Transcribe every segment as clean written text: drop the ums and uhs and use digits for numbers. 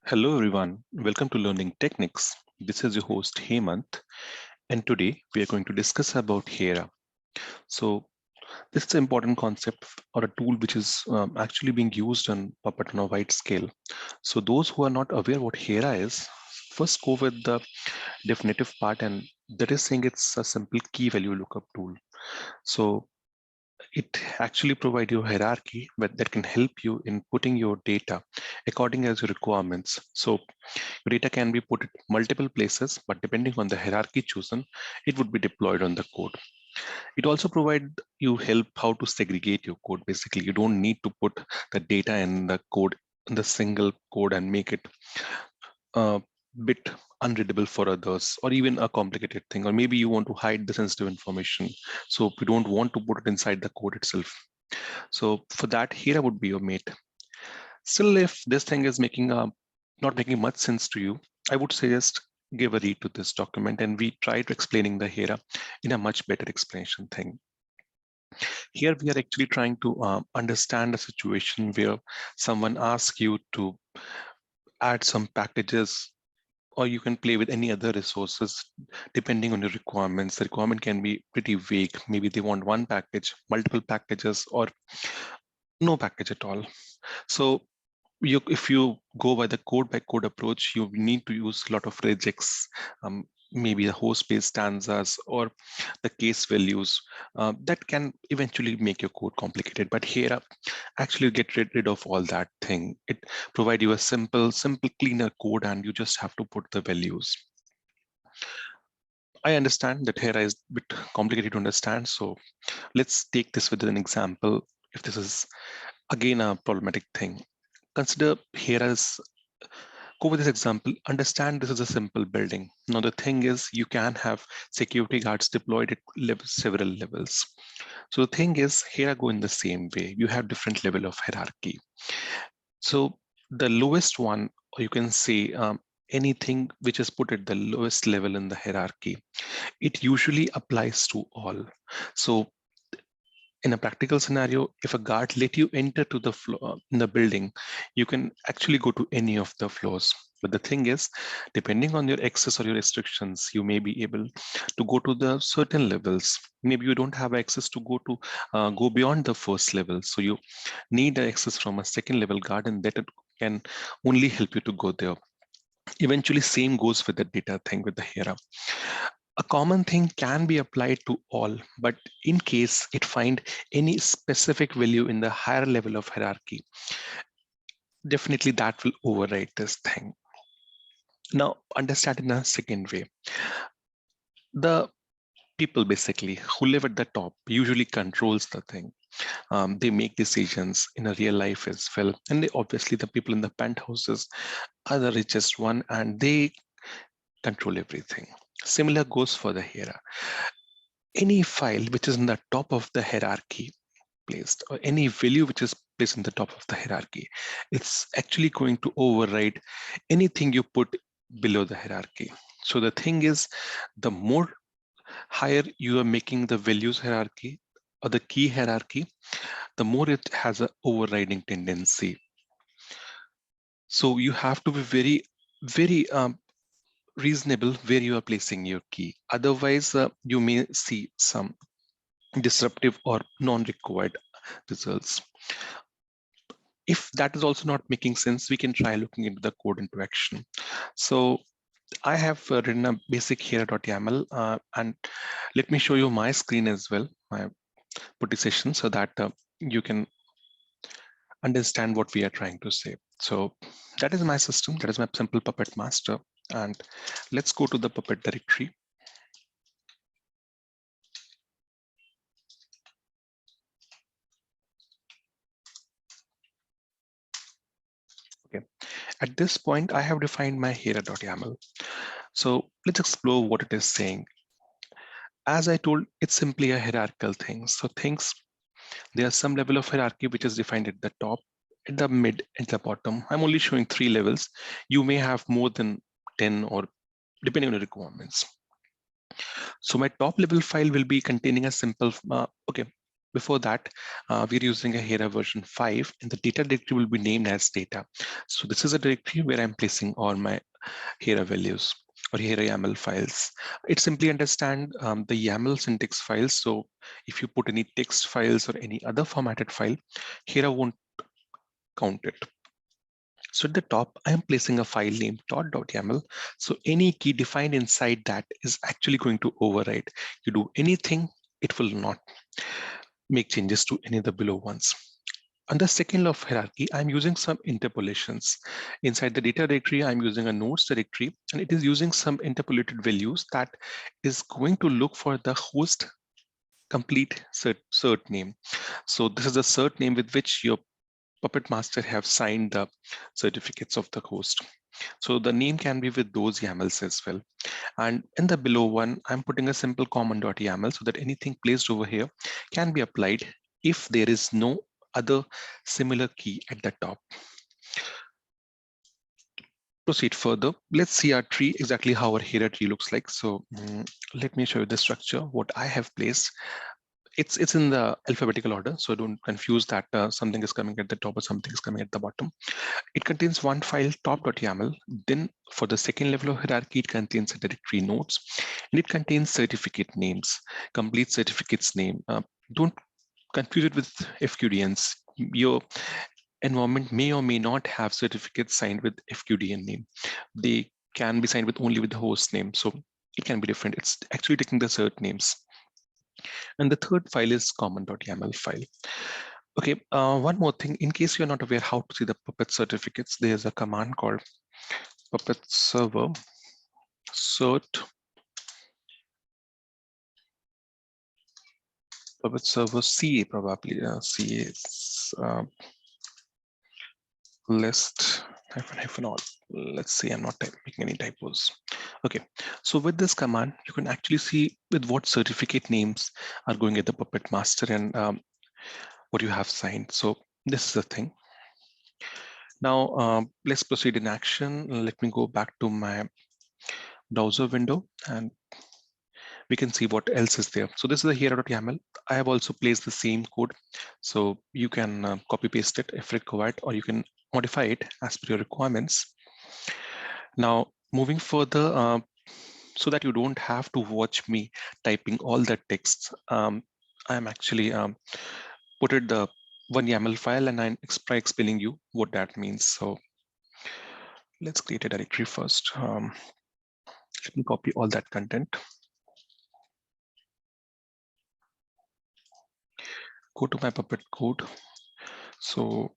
Hello everyone, welcome to Learning Techniques. This is your host Hemant, and today we are going to discuss about Hiera. So this is an important concept or a tool which is actually being used on Puppet on a wide scale. So those who are not aware what Hiera is, first go with the definitive part, and that is saying it's a simple key value lookup tool. So it actually provides you a hierarchy but that can help you in putting your data according as your requirements. So your data can be put at multiple places, but depending on the hierarchy chosen, it would be deployed on the code. It also provides you help how to segregate your code. Basically, you don't need to put the data in the code in the single code and make it a bit unreadable for others, or even a complicated thing, or maybe you want to hide the sensitive information. So we don't want to put it inside the code itself. So for that, Hera would be your mate. Still, if this thing is not making much sense to you, I would suggest give a read to this document and we try to explaining the Hera in a much better explanation thing. Here we are actually trying to understand a situation where someone asks you to add some packages, or you can play with any other resources depending on your requirements. The requirement can be pretty vague. Maybe they want one package, multiple packages, or no package at all. So if you go by the code by code approach, you need to use a lot of regex, maybe the host based stanzas or the case values that can eventually make your code complicated. But here, actually you get rid of all that thing. It provides you a simple, cleaner code, and you just have to put the values. I understand that Hera is a bit complicated to understand. So let's take this with an example. If this is again a problematic thing, consider Hera's. Go with this example. Understand this is a simple building. Now the thing is, you can have security guards deployed at several levels. So the thing is, here I go in the same way. You have different level of hierarchy. So the lowest one, or you can say anything which is put at the lowest level in the hierarchy, it usually applies to all. So in a practical scenario, if a guard let you enter to the floor in the building, you can actually go to any of the floors. But the thing is, depending on your access or your restrictions, you may be able to go to the certain levels. Maybe you don't have access to go beyond the first level. So you need access from a second level guard, and that can only help you to go there. Eventually, same goes with the data thing with the Hera. A common thing can be applied to all, but in case it find any specific value in the higher level of hierarchy, definitely that will override this thing. Now, understand in a second way. The people basically who live at the top usually controls the thing. They make decisions in a real life as well. And they obviously the people in the penthouses are the richest one and they control everything. Similar goes for the Hera. Any file which is in the top of the hierarchy placed, or any value which is placed in the top of the hierarchy, it's actually going to override anything you put below the hierarchy. So the thing is, the more higher you are making the values hierarchy or the key hierarchy, the more it has an overriding tendency. So you have to be very reasonable where you are placing your key. Otherwise, you may see some disruptive or non-required results. If that is also not making sense, we can try looking into the code into action. So I have written a basic here.yaml and let me show you my screen as well, my putty session, so that you can understand what we are trying to say. So that is my system. That is my simple Puppet master. And let's go to the Puppet directory. Okay. At this point, I have defined my Hiera.yaml. So let's explore what it is saying. As I told, it's simply a hierarchical thing. So there's some level of hierarchy which is defined at the top, at the mid, at the bottom. I'm only showing 3 levels. You may have more than 10 or depending on the requirements. So my top level file will be containing a simple, okay, before that, we're using a Hiera version 5, and the data directory will be named as data. So this is a directory where I'm placing all my Hiera values or Hiera YAML files. It simply understand the YAML syntax files. So if you put any text files or any other formatted file, Hiera won't count it. So at the top, I am placing a file named dot.yaml. So any key defined inside that is actually going to override. You do anything, it will not make changes to any of the below ones. On the second law of hierarchy, I'm using some interpolations. Inside the data directory, I'm using a nodes directory, and it is using some interpolated values that is going to look for the host complete cert name. So this is the cert name with which your Puppet Master have signed the certificates of the host. So the name can be with those YAMLs as well. And in the below one, I'm putting a simple common.yaml so that anything placed over here can be applied if there is no other similar key at the top. Proceed further. Let's see our tree, exactly how our Hiera tree looks like. So let me show you the structure, what I have placed. It's in the alphabetical order, so don't confuse that something is coming at the top or something is coming at the bottom. It contains one file, top.yaml. Then for the second level of hierarchy, it contains a directory nodes, and it contains certificate names, complete certificates name. Don't confuse it with FQDNs. Your environment may or may not have certificates signed with FQDN name. They can be signed with only with the host name. So it can be different. It's actually taking the cert names. And the third file is common.yaml file. Okay, one more thing, in case you're not aware how to see the Puppet certificates, there's a command called Puppet server cert Puppet server CA, probably CA list hyphen all. Let's see, I'm not making any typos. Okay, so with this command, you can actually see with what certificate names are going at the Puppet master and what you have signed. So this is the thing. Now let's proceed in action. Let me go back to my browser window and we can see what else is there. So this is the Hiera.yaml. I have also placed the same code. So you can copy paste it if required, or you can modify it as per your requirements. Now, moving further, so that you don't have to watch me typing all the texts, I'm actually put it the one YAML file and I'm explaining you what that means. So let's create a directory first. Let me copy all that content. Go to my Puppet code. So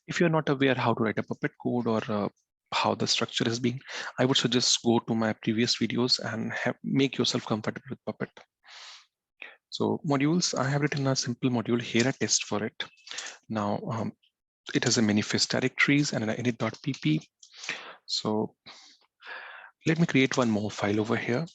if you're not aware how to write a Puppet code or how the structure is being, I would suggest go to my previous videos and make yourself comfortable with Puppet. So modules, I have written a simple module here, a test for it. Now it has a manifest directories and an init.pp. So let me create one more file over here.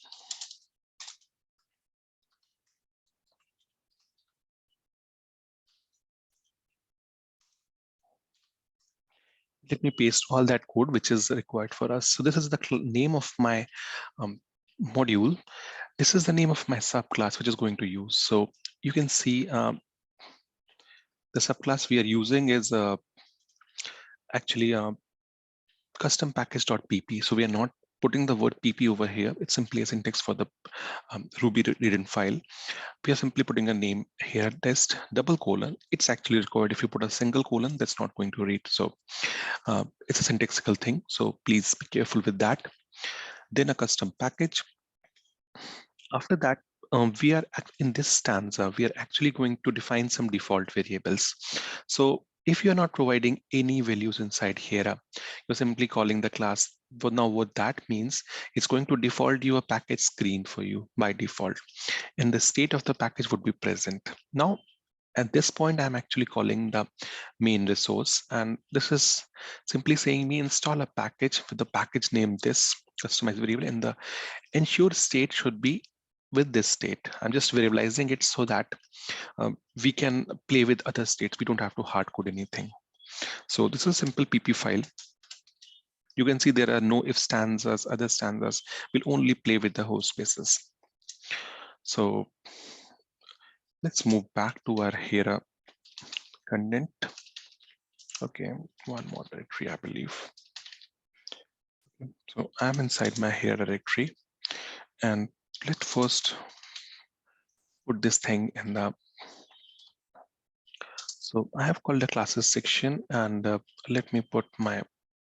Let me paste all that code which is required for us. So this is the name of my module. This is the name of my subclass which is going to use. So you can see the subclass we are using is actually custom package.pp. So we are not putting the word pp over here. It's simply a syntax for the Ruby read-in file. We are simply putting a name here, test double colon. It's actually required. If you put a single colon, that's not going to read. So it's a syntaxical thing. So please be careful with that. Then a custom package. After that, we are in this stanza, we are actually going to define some default variables. So if you're not providing any values inside Hiera, you're simply calling the class. But now what that means, it's going to default you a package screen for you by default. And the state of the package would be present. Now, at this point, I'm actually calling the main resource. And this is simply saying me install a package with the package name this customized variable, and the ensure state should be with this state. I'm just variabilizing it so that we can play with other states. We don't have to hard code anything. So this is a simple PP file. You can see there are no if stanzas, other stanzas. We'll only play with the host spaces. So Let's move back to our Hiera content. Okay, one more directory, I believe. So I'm inside my Hiera directory, and let's first put this thing in the. So I have called the classes section, and let me put my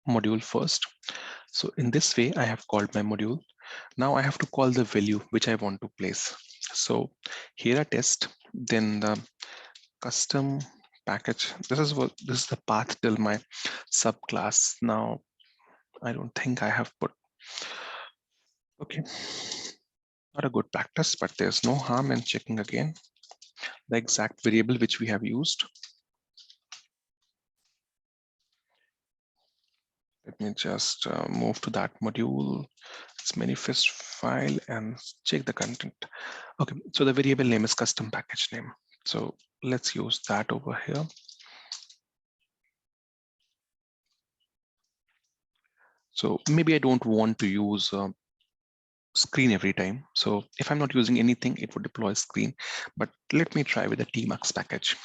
module first. So in this way, I have called my module. Now I have to call the value which I want to place. So here a test, then the custom package. This is the path till my subclass. Now I don't think I have put. Okay, not a good practice, but there's no harm in checking again the exact variable which we have used. Let me just move to that module, its manifest file, and check the content. Okay, so the variable name is custom package name. So let's use that over here. So maybe I don't want to use screen every time. So if I'm not using anything, it would deploy screen. But let me try with the tmux package.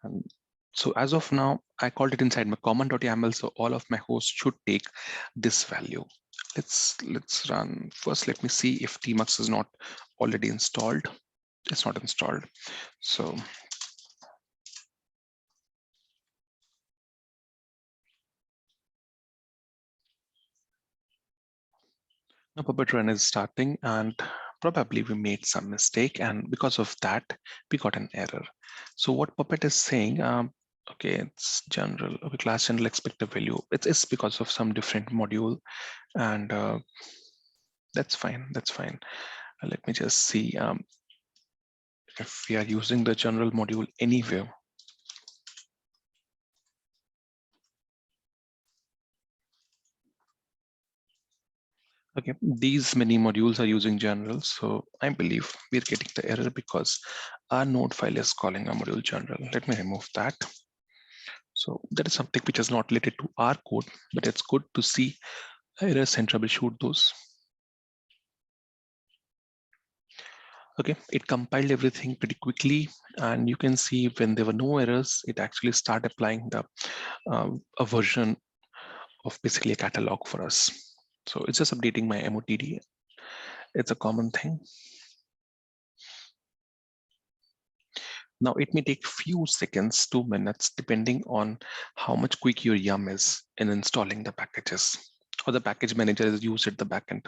And so as of now, I called it inside my common.yaml. So all of my hosts should take this value. Let's run first. Let me see if tmux is not already installed. It's not installed. So now Puppet run is starting, and probably we made some mistake, and because of that, we got an error. So what Puppet is saying, okay, it's general, okay, class general expected value. It's because of some different module, and that's fine. That's fine. Let me just see if we are using the general module anywhere. Okay, these many modules are using general, so I believe we're getting the error because our node file is calling a module general. Let me remove that. So that is something which is not related to our code, but it's good to see errors and troubleshoot those. Okay, it compiled everything pretty quickly, and you can see when there were no errors, it actually started applying the a version of basically a catalog for us. So it's just updating my MOTD. It's a common thing. Now it may take few seconds, 2 minutes, depending on how much quick your yum is in installing the packages, or the package manager is used at the backend.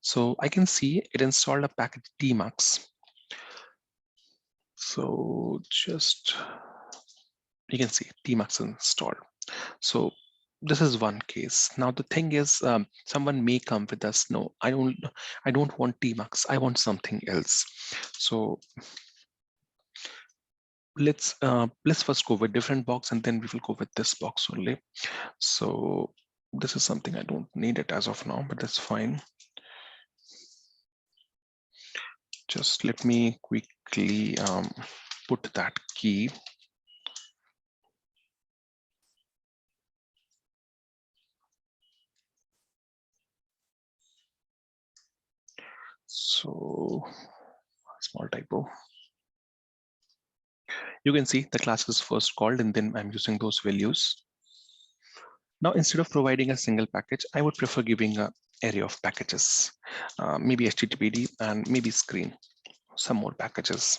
So I can see it installed a package tmux. So just, you can see tmux installed. So this is one case. Now the thing is, someone may come with us, no, I don't want tmux, I want something else. So let's first go with different box, and then we will go with this box only. So this is something I don't need it as of now, but that's fine. Just let me quickly put that key. So small typo. You can see the class is first called, and then I'm using those values. Now, instead of providing a single package, I would prefer giving an array of packages, maybe HTTPD and maybe screen, some more packages.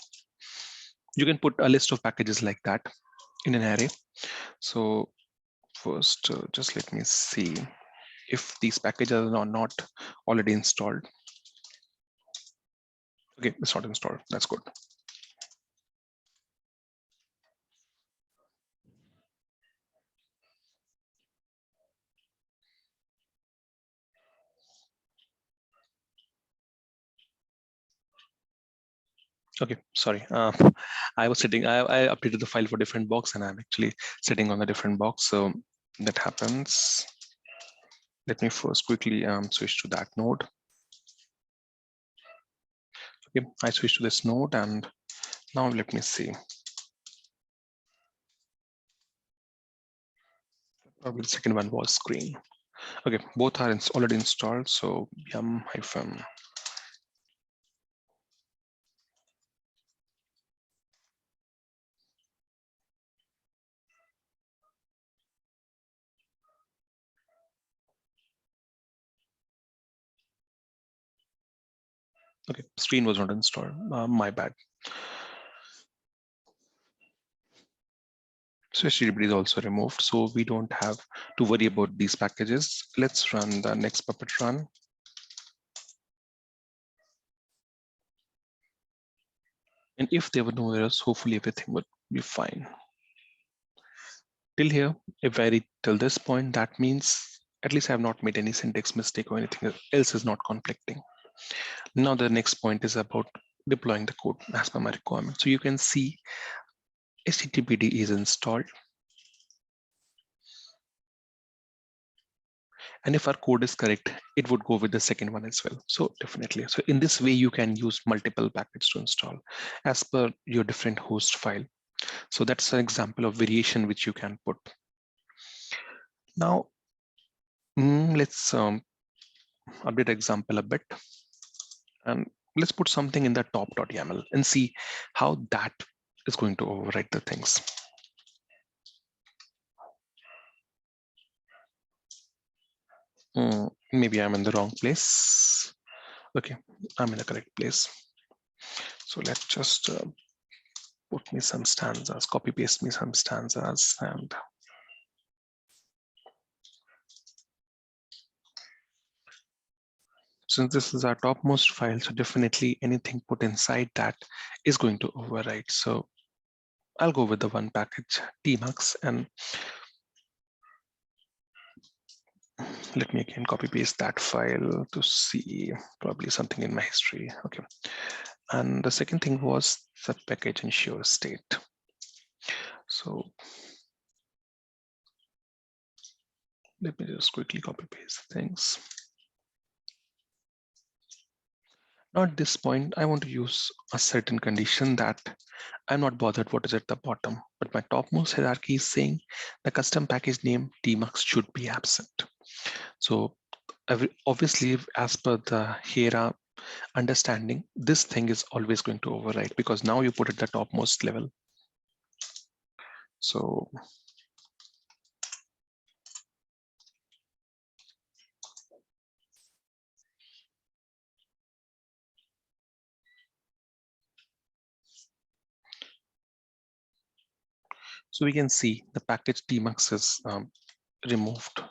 You can put a list of packages like that in an array. So first, just let me see if these packages are not already installed. Okay, it's not installed. That's good. Okay, sorry. I was sitting, I updated the file for different box, and I'm actually sitting on a different box. So that happens. Let me first quickly switch to that node. Okay, I switched to this node, and now let me see. Probably the second one was screen. Okay, both are already installed. So yum hyphen Okay, screen was not installed. My bad. So HTTP is also removed, so we don't have to worry about these packages. Let's run the next Puppet run. And if there were no errors, hopefully everything would be fine. Till here, if I read till this point, that means at least I have not made any syntax mistake or anything else is not conflicting. Now the next point is about deploying the code as per my requirement. So you can see HTTPD is installed. And if our code is correct, it would go with the second one as well. So definitely. So in this way, you can use multiple packages to install as per your different host file. So that's an example of variation which you can put. Now, let's update example a bit. And let's put something in the top.yaml and see how that is going to overwrite the things. Maybe I'm in the wrong place. Okay, I'm in the correct place. So let's just put me some stanzas, copy paste me some stanzas, and since this is our topmost file, so definitely anything put inside that is going to overwrite. So I'll go with the one package tmux, and let me again copy paste that file to see probably something in my history. Okay. And the second thing was the package ensure state. So let me just quickly copy paste things. Now at this point, I want to use a certain condition that I'm not bothered what is at the bottom, but my topmost hierarchy is saying the custom package name tmux should be absent. So obviously, as per the Hiera understanding, this thing is always going to override because now you put it at the topmost level. So we can see the package tmux is removed.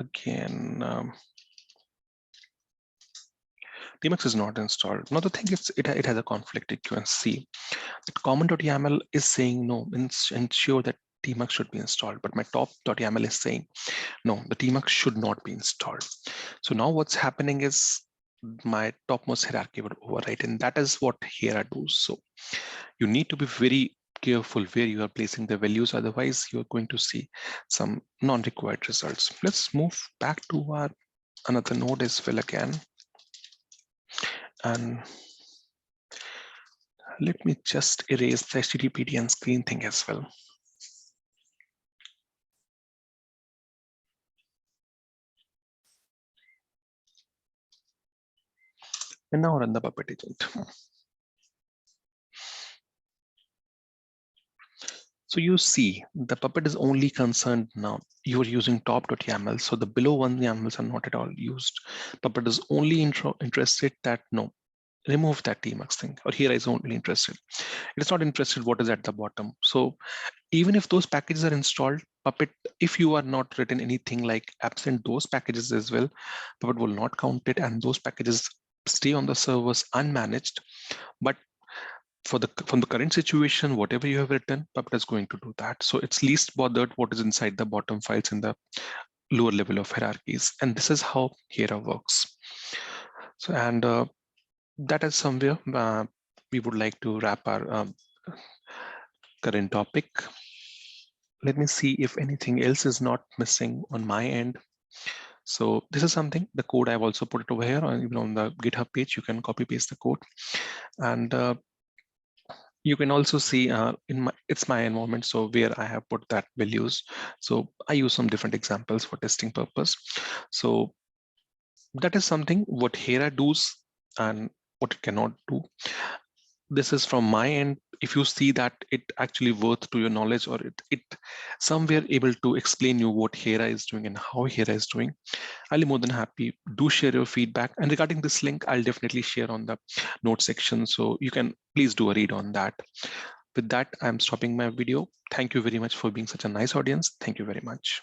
Again, tmux is not installed. Now the thing is, it has a conflict. You can see that common.yaml is saying no, ensure that tmux should be installed, but my top.yaml is saying no, the tmux should not be installed. So now what's happening is my topmost hierarchy would overwrite, and that is what Hiera does. So you need to be very careful where you are placing the values, otherwise you're going to see some non-required results. Let's move back to our another node as well again, and let me just erase the HTTPD and screen thing as well. And now run the Puppet agent. So you see the Puppet is only concerned now. You're using top.yaml, so the below one YAMLs are not at all used. Puppet is only interested that no, remove that tmux thing, or here is only interested. It is not interested what is at the bottom. So even if those packages are installed, Puppet, if you are not written anything like absent those packages as well, Puppet will not count it, and those packages stay on the servers unmanaged. But from the current situation, whatever you have written, Puppet is going to do that. So it's least bothered what is inside the bottom files in the lower level of hierarchies. And this is how Hiera works. So, and that is somewhere we would like to wrap our current topic. Let me see if anything else is not missing on my end. So this is something, the code I've also put it over here, or even on the GitHub page, you can copy paste the code. And you can also see it's my environment, so where I have put that values. So I use some different examples for testing purpose. So that is something what Hiera does and what it cannot do. This is from my end. if you see that it actually worth to your knowledge, or it somewhere able to explain you what Hiera is doing and how Hiera is doing, I'll be more than happy. Do share your feedback. And regarding this link, I'll definitely share on the note section. So you can please do a read on that. With that, I'm stopping my video. Thank you very much for being such a nice audience. Thank you very much.